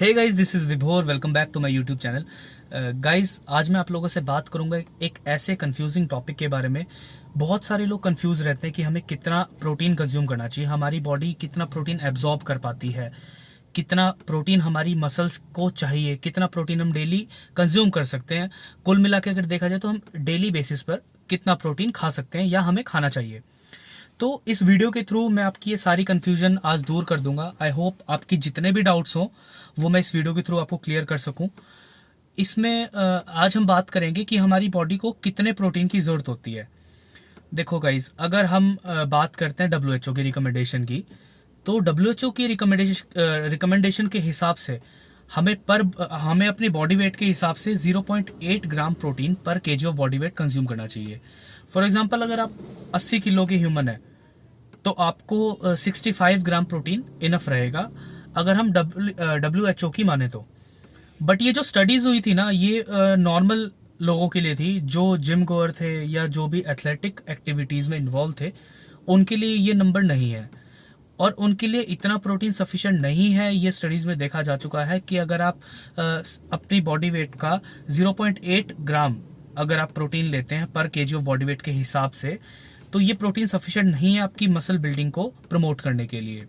Hey guys, this is Vibhor. Welcome back to my YouTube channel. Guys, आज मैं आप लोगों से बात करूंगा एक ऐसे कंफ्यूजिंग टॉपिक के बारे में। बहुत सारे लोग कंफ्यूज रहते हैं कि हमें कितना प्रोटीन कंज्यूम करना चाहिए, हमारी बॉडी कितना प्रोटीन एब्जॉर्ब कर पाती है, कितना प्रोटीन हमारी मसल्स को चाहिए, कितना प्रोटीन हम डेली कंज्यूम कर सकते हैं। कुल मिला के अगर देखा जाए तो हम डेली बेसिस पर कितना प्रोटीन खा सकते हैं या हमें खाना चाहिए। तो इस वीडियो के थ्रू मैं आपकी ये सारी कंफ्यूजन आज दूर कर दूंगा। आई होप आपकी जितने भी डाउट्स हो वो मैं इस वीडियो के थ्रू आपको क्लियर कर सकूं। इसमें आज हम बात करेंगे कि हमारी बॉडी को कितने प्रोटीन की जरूरत होती है। देखो गाइज, अगर हम बात करते हैं डब्ल्यूएचओ की रिकमेंडेशन की, तो डब्ल्यूएचओ की रिकमेंडेशन के हिसाब से हमें अपनी बॉडी वेट के हिसाब से 0.8 ग्राम प्रोटीन पर KG of body weight consume करना चाहिए। फॉर एग्जांपल, अगर आप 80 किलो के ह्यूमन है तो आपको 65 ग्राम प्रोटीन इनफ रहेगा, अगर हम डब्ल्यूएचओ की माने तो। बट ये जो स्टडीज हुई थी ना, ये नॉर्मल लोगों के लिए थी जो जिम गोअर थे या जो भी एथलेटिक एक्टिविटीज में इन्वॉल्व थे, उनके लिए ये नंबर नहीं है और उनके लिए इतना प्रोटीन सफिशिएंट नहीं है। ये स्टडीज में देखा जा चुका है कि अगर आप अपनी बॉडी वेट का 0.8 ग्राम अगर आप प्रोटीन लेते हैं पर केजी ऑफ बॉडी वेट के हिसाब से, तो ये प्रोटीन सफिशिएंट नहीं है आपकी मसल बिल्डिंग को प्रमोट करने के लिए।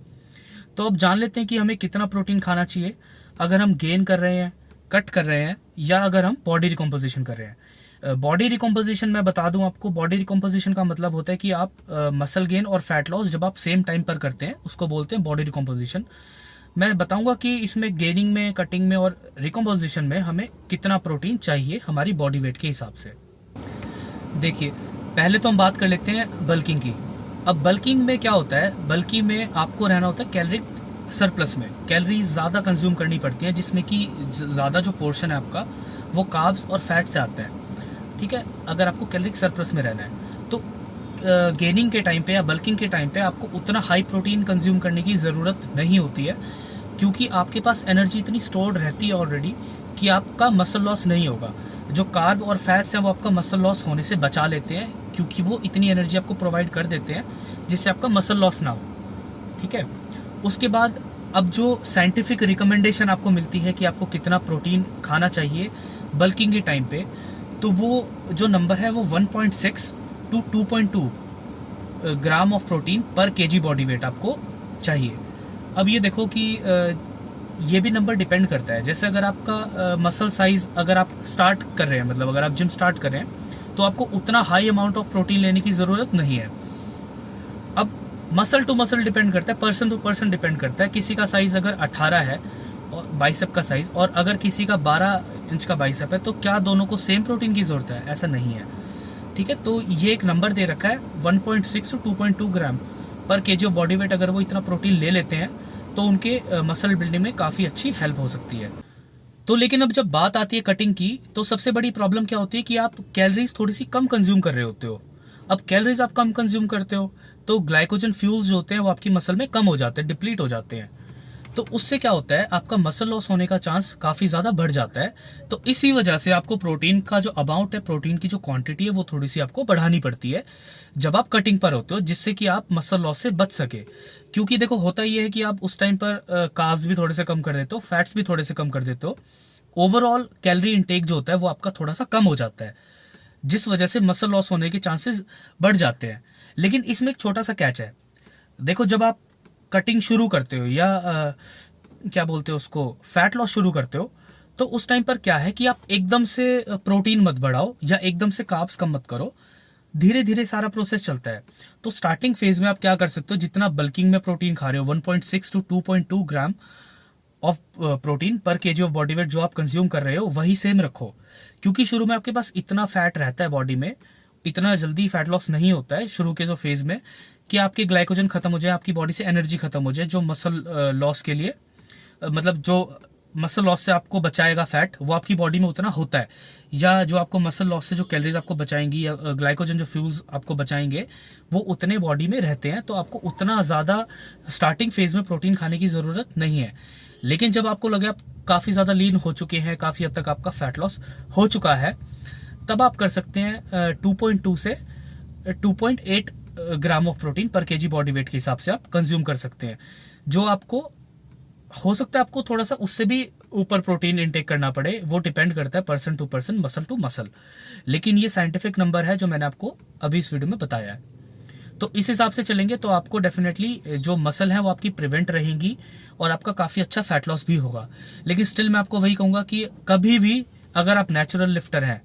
तो अब जान लेते हैं कि हमें कितना प्रोटीन खाना चाहिए अगर हम गेन कर रहे हैं, कट कर रहे हैं, या अगर हम बॉडी रिकॉम्पोजिशन कर रहे हैं। बॉडी रिकॉम्पोजिशन मैं बता दूं आपको, बॉडी रिकॉम्पोजिशन का मतलब होता है कि आप मसल गेन और फैट लॉस जब आप सेम टाइम पर करते हैं उसको बोलते हैं बॉडी रिकॉम्पोजिशन। मैं बताऊंगा कि इसमें गेनिंग में, कटिंग में और रिकॉम्पोजिशन में हमें कितना प्रोटीन चाहिए हमारी बॉडी वेट के हिसाब से। देखिए, पहले तो हम बात कर लेते हैं बल्किंग की। अब बल्किंग में क्या होता है, बल्की में आपको रहना होता है कैलोरी सरप्लस में। कैलोरीज ज़्यादा कंज्यूम करनी पड़ती हैं, जिसमें कि ज़्यादा जो पोर्शन है आपका वो कार्ब्स और फैट से आता है। ठीक है, अगर आपको कैलोरी सरप्लस में रहना है तो गेनिंग के टाइम पे या बल्किंग के टाइम पे आपको उतना हाई प्रोटीन कंज्यूम करने की ज़रूरत नहीं होती है, क्योंकि आपके पास एनर्जी इतनी स्टोर्ड रहती है ऑलरेडी कि आपका मसल लॉस नहीं होगा। जो कार्ब और फैट्स हैं वो आपका मसल लॉस होने से बचा लेते हैं, क्योंकि वो इतनी एनर्जी आपको प्रोवाइड कर देते हैं जिससे आपका मसल लॉस ना हो। ठीक है, उसके बाद अब जो साइंटिफिक रिकमेंडेशन आपको मिलती है कि आपको कितना प्रोटीन खाना चाहिए बल्किंग के टाइम पे, तो वो जो नंबर है वो 1.6 टू 2.2 ग्राम ऑफ प्रोटीन पर केजी बॉडी वेट आपको चाहिए। अब ये देखो कि ये भी नंबर डिपेंड करता है। जैसे अगर आपका मसल साइज, अगर आप स्टार्ट कर रहे हैं, मतलब अगर आप जिम स्टार्ट कर रहे हैं, तो आपको उतना हाई अमाउंट ऑफ प्रोटीन लेने की ज़रूरत नहीं है। अब मसल टू मसल डिपेंड करता है, पर्सन टू पर्सन डिपेंड करता है। किसी का साइज अगर 18 है और बाइसेप का साइज, और अगर किसी का 12 इंच का बाइसेप है, तो क्या दोनों को सेम प्रोटीन की ज़रूरत है? ऐसा नहीं है। ठीक है, तो ये एक नंबर दे रखा है 1.6 टू 2.2 ग्राम पर केजी ऑफ बॉडी वेट। अगर वो इतना प्रोटीन ले लेते हैं तो उनके मसल बिल्डिंग में काफ़ी अच्छी हेल्प हो सकती है। तो लेकिन अब जब बात आती है कटिंग की, तो सबसे बड़ी प्रॉब्लम क्या होती है कि आप कैलोरीज थोड़ी सी कम कंज्यूम कर रहे होते हो। अब कैलोरीज आप कम कंज्यूम करते हो तो ग्लाइकोजन फ्यूल्स जो होते हैं वो आपकी मसल में कम हो जाते हैं, डिप्लीट हो जाते हैं। तो उससे क्या होता है, आपका मसल लॉस होने का चांस काफी ज्यादा बढ़ जाता है। तो इसी वजह से आपको प्रोटीन का जो अमाउंट है, प्रोटीन की जो क्वांटिटी है, वो थोड़ी सी आपको बढ़ानी पड़ती है जब आप कटिंग पर होते हो, जिससे कि आप मसल लॉस से बच सके। क्योंकि देखो, होता ये है कि आप उस टाइम पर कार्ब्स भी थोड़े से कम कर देते हो, फैट्स भी थोड़े से कम कर देते हो, ओवरऑल कैलोरी इंटेक जो होता है वो आपका थोड़ा सा कम हो जाता है, जिस वजह से मसल लॉस होने के चांसेस बढ़ जाते हैं। लेकिन इसमें एक छोटा सा कैच है। देखो, जब आप कटिंग शुरू करते हो या क्या बोलते हो उसको, फैट लॉस शुरू करते हो, तो उस टाइम पर क्या है कि आप एकदम से प्रोटीन मत बढ़ाओ या एकदम से कार्ब्स कम मत करो, धीरे धीरे सारा प्रोसेस चलता है। तो स्टार्टिंग फेज में आप क्या कर सकते हो, जितना बल्किंग में प्रोटीन खा रहे हो 1.6 टू 2.2 ग्राम ऑफ प्रोटीन पर केजी ऑफ बॉडी वेट जो आप कंज्यूम कर रहे हो वही सेम रखो। क्योंकि शुरू में आपके पास इतना फैट रहता है बॉडी में, इतना जल्दी फैट लॉस नहीं होता है शुरू के जो फेज में कि आपके ग्लाइकोजन खत्म हो जाए, आपकी बॉडी से एनर्जी खत्म हो जाए, जो मसल लॉस के लिए मतलब जो मसल लॉस से आपको बचाएगा फैट, वो आपकी बॉडी में उतना होता है। या जो आपको मसल लॉस से जो कैलोरीज आपको बचाएंगी या ग्लाइकोजन जो फ्यूल्स आपको बचाएंगे, वो उतने बॉडी में रहते हैं। तो आपको उतना ज़्यादा स्टार्टिंग फेज में प्रोटीन खाने की ज़रूरत नहीं है। लेकिन जब आपको लगे आप काफ़ी ज़्यादा लीन हो चुके हैं, काफ़ी हद तक आपका फैट लॉस हो चुका है, तब आप कर सकते हैं 2.2 से 2.8 ग्राम ऑफ प्रोटीन पर केजी बॉडी वेट के हिसाब से आप कंज्यूम कर सकते हैं, जो आपको हो सकता है आपको थोड़ा सा उससे भी ऊपर प्रोटीन इनटेक करना पड़े, वो डिपेंड करता है person to person, muscle to muscle. लेकिन ये साइंटिफिक नंबर है जो मैंने आपको अभी इस वीडियो में बताया है। तो इस हिसाब से चलेंगे तो आपको डेफिनेटली जो मसल है वो आपकी प्रिवेंट रहेंगी और आपका काफी अच्छा फैट लॉस भी होगा। लेकिन स्टिल मैं आपको वही कहूंगा कि कभी भी अगर आप नेचुरल लिफ्टर हैं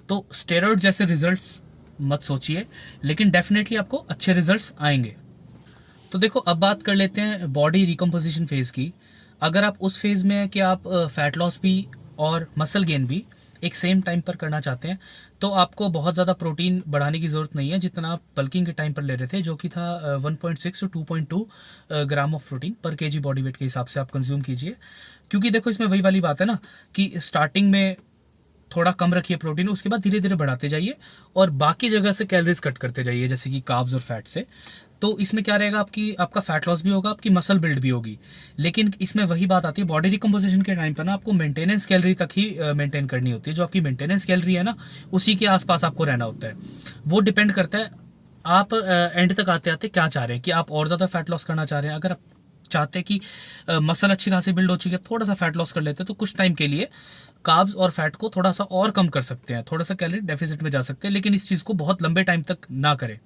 तो स्टेरॉइड जैसे रिजल्ट्स मत सोचिए, लेकिन डेफिनेटली आपको अच्छे रिजल्ट्स आएंगे। तो देखो अब बात कर लेते हैं बॉडी रिकम्पोजिशन फेज की। अगर आप उस फेज में है कि आप फैट लॉस भी और मसल गेन भी एक सेम टाइम पर करना चाहते हैं, तो आपको बहुत ज़्यादा प्रोटीन बढ़ाने की ज़रूरत नहीं है जितना आप बल्किंग के टाइम पर ले रहे थे, जो कि था 1.6 टू 2.2 ग्राम ऑफ प्रोटीन पर केजी बॉडी वेट के हिसाब से आप कंज्यूम कीजिए। क्योंकि देखो इसमें वही वाली बात है ना कि स्टार्टिंग में थोड़ा कम रखिए प्रोटीन, उसके बाद धीरे धीरे बढ़ाते जाइए और बाकी जगह से कैलोरीज कट करते जाइए, जैसे कि कार्ब्स और फैट से। तो इसमें क्या रहेगा, आपका फैट लॉस भी होगा, आपकी मसल बिल्ड भी होगी। लेकिन इसमें वही बात आती है बॉडी रिकम्पोजिशन के टाइम पर ना, आपको मेंटेनेंस कैलोरी तक ही मेंटेन करनी होती है। जो आपकी मेंटेनेंस कैलोरी है ना, उसी के आसपास आपको रहना होता है। वो डिपेंड करता है आप एंड तक आते आते क्या चाह रहे हैं, कि आप और ज्यादा फैट लॉस करना चाह रहे हैं। अगर आप चाहते हैं कि मसल अच्छी खासी बिल्ड हो चुकी है, थोड़ा सा फैट लॉस कर लेते हैं, तो कुछ टाइम के लिए कार्ब्स और फैट को थोड़ा सा और कम कर सकते हैं, थोड़ा सा कैलोरी डेफिसिट में जा सकते हैं, लेकिन इस चीज को बहुत लंबे टाइम तक ना करें।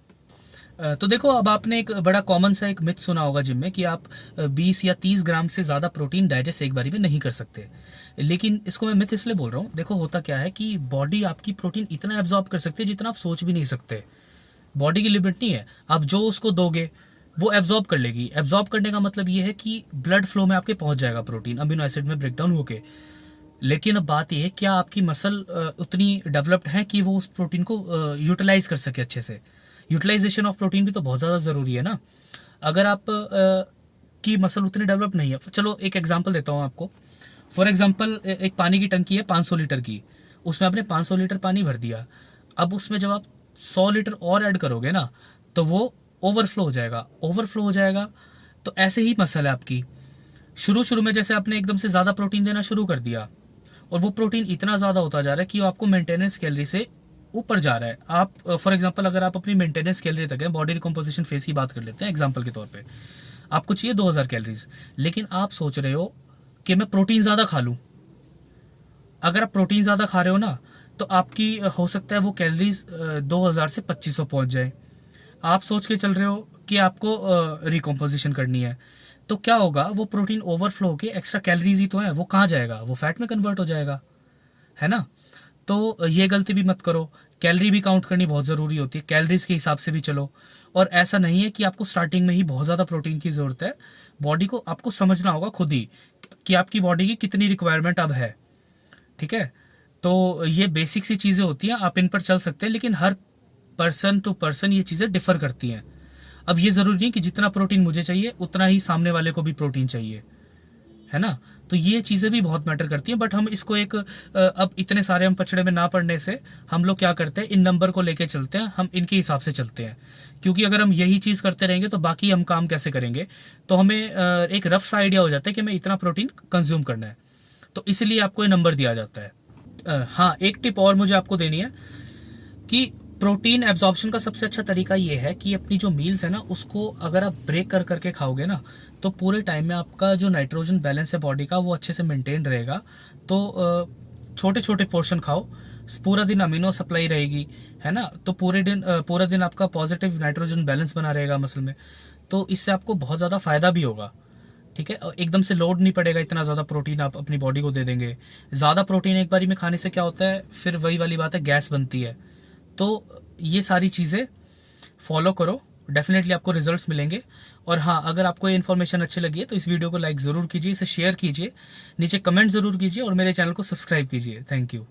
तो देखो अब आपने एक बड़ा कॉमन सा एक मिथ सुना होगा जिम में कि आप 20 या 30 ग्राम से ज्यादा प्रोटीन डाइजेस्ट एक बारी में नहीं कर सकते। लेकिन इसको मैं मिथ इसलिए बोल रहा हूँ, देखो होता क्या है कि बॉडी आपकी प्रोटीन इतना एब्जॉर्ब कर सकती है जितना आप सोच भी नहीं सकते। बॉडी की लिमिट नहीं है, आप जो उसको दोगे वो एब्जॉर्ब कर लेगी। एब्जॉर्ब करने का मतलब ये है कि ब्लड फ्लो में आपके पहुंच जाएगा प्रोटीन, अमीनो एसिड में ब्रेकडाउन होके। लेकिन अब बात यह है, क्या आपकी मसल उतनी डेवलप्ड है कि वो उस प्रोटीन को यूटिलाइज कर सके अच्छे से। यूटिलाइजेशन ऑफ प्रोटीन भी तो बहुत ज़्यादा ज़रूरी है ना। अगर आप की मसल उतनी डेवलप नहीं है, चलो एक एग्जांपल देता हूँ आपको। फॉर एग्जांपल एक पानी की टंकी है 500 लीटर की, उसमें आपने 500 लीटर पानी भर दिया। अब उसमें जब आप 100 लीटर और ऐड करोगे ना, तो वो ओवरफ्लो हो जाएगा। ओवरफ्लो हो जाएगा तो ऐसे ही मसल है आपकी। शुरू शुरू में जैसे आपने एकदम से ज़्यादा प्रोटीन देना शुरू कर दिया और वो प्रोटीन इतना ज़्यादा होता जा रहा है कि वो आपको मेंटेनेंस कैलोरी से ऊपर जा रहा है। आप फॉर एग्जांपल अगर आप अपनी मेंटेनेंस कैलोरी तक है, बॉडी रिकम्पोजिशन फेज की बात कर लेते हैं एग्जांपल के तौर पे, आपको चाहिए 2000 कैलोरीज, लेकिन आप सोच रहे हो कि मैं प्रोटीन ज़्यादा खा लूँ। अगर आप प्रोटीन ज़्यादा खा रहे हो ना, तो आपकी हो सकता है वो कैलोरीज 2000 से 2500 पहुंच जाए। आप सोच के चल रहे हो कि आपको रिकम्पोजिशन करनी है, तो क्या होगा, वो प्रोटीन ओवरफ्लो के एक्स्ट्रा कैलोरीज ही तो है, वो कहाँ जाएगा, वो फैट में कन्वर्ट हो जाएगा, है ना। तो ये गलती भी मत करो। कैलोरी भी काउंट करनी बहुत ज़रूरी होती है, कैलोरीज के हिसाब से भी चलो। और ऐसा नहीं है कि आपको स्टार्टिंग में ही बहुत ज़्यादा प्रोटीन की ज़रूरत है। बॉडी को आपको समझना होगा खुद ही कि आपकी बॉडी की कितनी रिक्वायरमेंट अब है, ठीक है। तो ये बेसिक सी चीज़ें होती हैं, आप इन पर चल सकते हैं, लेकिन हर पर्सन टू पर्सन ये चीज़ें डिफर करती हैं। अब ये ज़रूरी नहीं कि जितना प्रोटीन मुझे चाहिए उतना ही सामने वाले को भी प्रोटीन चाहिए, है ना। तो ये चीज़ें भी बहुत मैटर करती हैं। बट हम इसको एक अब इतने सारे हम पचड़े में ना पड़ने से हम लोग क्या करते हैं, इन नंबर को लेके चलते हैं, हम इनके हिसाब से चलते हैं। क्योंकि अगर हम यही चीज़ करते रहेंगे तो बाकी हम काम कैसे करेंगे। तो हमें एक रफ सा आइडिया हो जाता है कि हमें इतना प्रोटीन कंज्यूम करना है, तो इसलिए आपको ये नंबर दिया जाता है। हाँ, एक टिप और मुझे आपको देनी है कि प्रोटीन एब्जॉर्प्शन का सबसे अच्छा तरीका ये है कि अपनी जो मील्स है ना, उसको अगर आप ब्रेक कर करके खाओगे ना, तो पूरे टाइम में आपका जो नाइट्रोजन बैलेंस है बॉडी का, वो अच्छे से मेंटेन रहेगा। तो छोटे छोटे पोर्शन खाओ, पूरा दिन अमीनो सप्लाई रहेगी, है ना। तो पूरा दिन आपका पॉजिटिव नाइट्रोजन बैलेंस बना रहेगा मसल में, तो इससे आपको बहुत ज़्यादा फायदा भी होगा, ठीक है। और एकदम से लोड नहीं पड़ेगा, इतना ज़्यादा प्रोटीन आप अपनी बॉडी को दे देंगे। ज़्यादा प्रोटीन एक बारी में खाने से क्या होता है, फिर वही वाली बात है, गैस बनती है। तो ये सारी चीज़ें फॉलो करो, डेफिनेटली आपको रिजल्ट्स मिलेंगे। और हाँ, अगर आपको ये इन्फॉर्मेशन अच्छी लगी है तो इस वीडियो को लाइक ज़रूर कीजिए, इसे शेयर कीजिए, नीचे कमेंट ज़रूर कीजिए और मेरे चैनल को सब्सक्राइब कीजिए। Thank you.